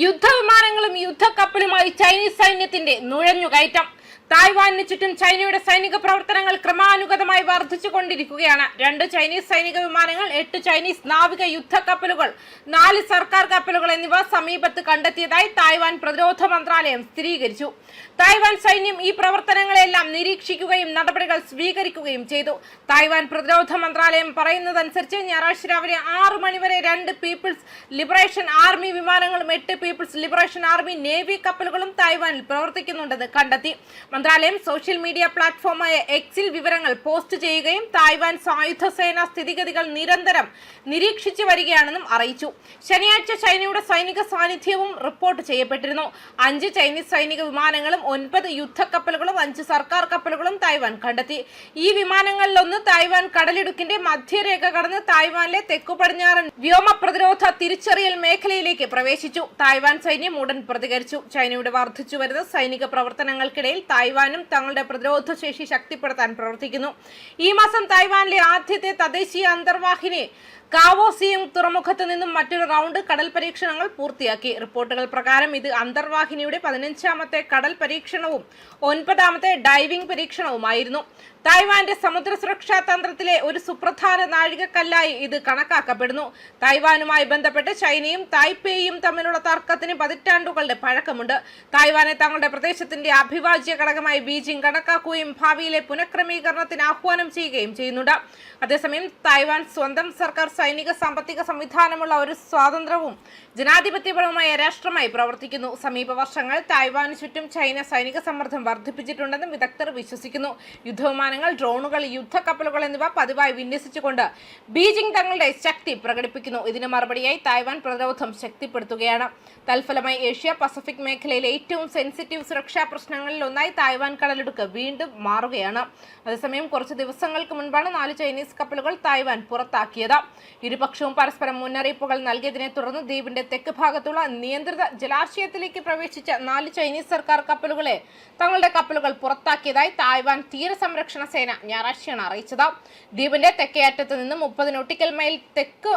യുദ്ധവിമാനങ്ങളും യുദ്ധക്കപ്പലുമായി Chinese സൈന്യത്തിന്റെ നുഴഞ്ഞുകയറ്റം. തായ്വാനിന് ചുറ്റും ചൈനയുടെ സൈനിക പ്രവർത്തനങ്ങൾ ക്രമാനുഗതമായി വർദ്ധിച്ചുകൊണ്ടിരിക്കുകയാണ്. 2 ചൈനീസ് സൈനിക വിമാനങ്ങൾ, 8 ചൈനീസ് നാവിക യുദ്ധക്കപ്പലുകൾ, 4 സർക്കാർ കപ്പലുകൾ എന്നിവ സമീപത്ത് കണ്ടെത്തിയതായി തായ്വാൻ പ്രതിരോധ മന്ത്രാലയം സ്ഥിരീകരിച്ചു. തായ്വാൻ സൈന്യം ഈ പ്രവർത്തനങ്ങളെല്ലാം നിരീക്ഷിക്കുകയും നടപടികൾ സ്വീകരിക്കുകയും ചെയ്തു. തായ്വാൻ പ്രതിരോധ മന്ത്രാലയം പറയുന്നതനുസരിച്ച് ഞായറാഴ്ച രാവിലെ 6 മണിവരെ 2 പീപ്പിൾസ് ലിബറേഷൻ ആർമി വിമാനങ്ങളും 8 പീപ്പിൾസ് ലിബറേഷൻ ആർമി നേവി കപ്പലുകളും തായ്വാനിൽ പ്രവർത്തിക്കുന്നുണ്ടെന്ന് കണ്ടെത്തി. മന്ത്രാലയം സോഷ്യൽ മീഡിയ പ്ലാറ്റ്ഫോമായ എക്സിൽ വിവരങ്ങൾ പോസ്റ്റ് ചെയ്യുകയും തായ്വാൻ സായുധ സേന സ്ഥിതിഗതികൾ നിരന്തരം നിരീക്ഷിച്ചു വരികയാണെന്നും അറിയിച്ചു. ശനിയാഴ്ച ചൈനയുടെ സൈനിക സാന്നിധ്യവും റിപ്പോർട്ട് ചെയ്യപ്പെട്ടിരുന്നു. 5 ചൈനീസ് സൈനിക വിമാനങ്ങളും 9 യുദ്ധക്കപ്പലുകളും 5 സർക്കാർ കപ്പലുകളും തായ്വാൻ കണ്ടെത്തി. ഈ വിമാനങ്ങളിലൊന്ന് തായ്വാൻ കടലിടുക്കിന്റെ മധ്യരേഖ കടന്ന് തായ്വാനിലെ തെക്കു പടിഞ്ഞാറൻ വ്യോമ പ്രതിരോധ തിരിച്ചറിയൽ മേഖലയിലേക്ക് പ്രവേശിച്ചു. തായ്വാൻ സൈന്യം ഉടൻ പ്രതികരിച്ചു. ചൈനയുടെ വർദ്ധിച്ചു വരുന്ന സൈനിക പ്രവർത്തനങ്ങൾക്കിടയിൽ തായ്വാനും തങ്ങളുടെ പ്രതിരോധ ശേഷി ശക്തിപ്പെടുത്താൻ പ്രവർത്തിക്കുന്നു. ഈ മാസം തായ്വാനിലെ ആദ്യത്തെ തദ്ദേശീയ അന്തർവാഹിനി കാവോസിയും തുറമുഖത്ത് നിന്നും മറ്റൊരു റൗണ്ട് കടൽ പരീക്ഷണങ്ങൾ പൂർത്തിയാക്കി. റിപ്പോർട്ടുകൾ പ്രകാരം ഇത് അന്തർവാഹിനിയുടെ 15ാമത്തെ കടൽ പരീക്ഷണവും 9ാമത്തെ ഡൈവിംഗ് പരീക്ഷണവുമായിരുന്നു. തായ്വാന്റെ സമുദ്ര സുരക്ഷാ തന്ത്രത്തിലെ ഒരു സുപ്രധാന നാഴികക്കല്ലായി ഇത് കണക്കാക്കപ്പെടുന്നു. തായ്വാനുമായി ബന്ധപ്പെട്ട് ചൈനയും തായ്പേയും തമ്മിലുള്ള തർക്കത്തിന് പതിറ്റാണ്ടുകളുടെ പഴക്കമുണ്ട്. തായ്വാനെ തങ്ങളുടെ പ്രദേശത്തിന്റെ അവിഭാജ്യ ഘടകമായി ബീജിംഗ് കണക്കാക്കുകയും ഭാവിയിലെ പുനഃക്രമീകരണത്തിന് ആഹ്വാനം ചെയ്യുകയും ചെയ്യുന്നുണ്ട്. അതേസമയം തായ്വാൻ സ്വന്തം സർക്കാർ സൈനിക സാമ്പത്തിക സംവിധാനമുള്ള ഒരു സ്വതന്ത്രവും ജനാധിപത്യപരവുമായ രാഷ്ട്രമായി പ്രവർത്തിക്കുന്നു. സമീപ വർഷങ്ങൾ തായ്വാന് ചുറ്റും ചൈന സൈനിക സമ്മർദ്ദം വർദ്ധിപ്പിച്ചിട്ടുണ്ടെന്നും വിദഗ്ധർ വിശ്വസിക്കുന്നു. യുദ്ധവിമാനങ്ങൾ, ഡ്രോണുകൾ, യുദ്ധക്കപ്പലുകൾ എന്നിവ പതിവായി വിന്യസിച്ചുകൊണ്ട് ബീജിംഗ് തങ്ങളുടെ ശക്തി പ്രകടിപ്പിക്കുന്നു. ഇതിന് മറുപടിയായി തായ്വാൻ പ്രതിരോധം ശക്തിപ്പെടുത്തുകയാണ്. തൽഫലമായി ഏഷ്യ പസഫിക് മേഖലയിലെ ഏറ്റവും സെൻസിറ്റീവ് സുരക്ഷാ പ്രശ്നങ്ങളിൽ ഒന്നായി തായ്വാൻ കടലിടുക്ക് വീണ്ടും മാറുകയാണ്. അതേസമയം കുറച്ച് ദിവസങ്ങൾക്ക് മുൻപാണ് 4 ചൈനീസ് കപ്പലുകൾ തായ്വാൻ പുറത്താക്കിയത്. ഇരുപക്ഷവും പരസ്പരം മുന്നറിയിപ്പുകൾ നൽകിയതിനെ തുടർന്ന് ദ്വീപിന്റെ തെക്ക് ഭാഗത്തുള്ള നിയന്ത്രിത ജലാശയത്തിലേക്ക് പ്രവേശിച്ച 4 ചൈനീസ് സർക്കാർ കപ്പലുകളെ തങ്ങളുടെ കപ്പലുകൾ പുറത്താക്കിയതായി തായ്വാൻ തീരസംരക്ഷണ സേന ഞായറാഴ്ചയാണ് അറിയിച്ചത്. ദ്വീപിന്റെ തെക്കേ അറ്റത്ത് നിന്ന് 30 നോട്ടിക്കൽ മൈൽ തെക്ക്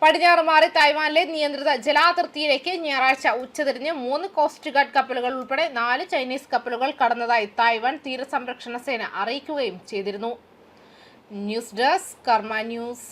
പടിഞ്ഞാറ് മാറി തായ്വാനിലെ നിയന്ത്രിത ജലാതിർത്തിയിലേക്ക് ഞായറാഴ്ച ഉച്ചതിരിഞ്ഞ് 3 കോസ്റ്റ് ഗാർഡ് കപ്പലുകൾ ഉൾപ്പെടെ 4 ചൈനീസ് കപ്പലുകൾ കടന്നതായി തായ്വാൻ തീരസംരക്ഷണ സേന അറിയിക്കുകയും ചെയ്തിരുന്നു. ന്യൂസ് ഡെസ്ക് കർമ്മ ന്യൂസ്.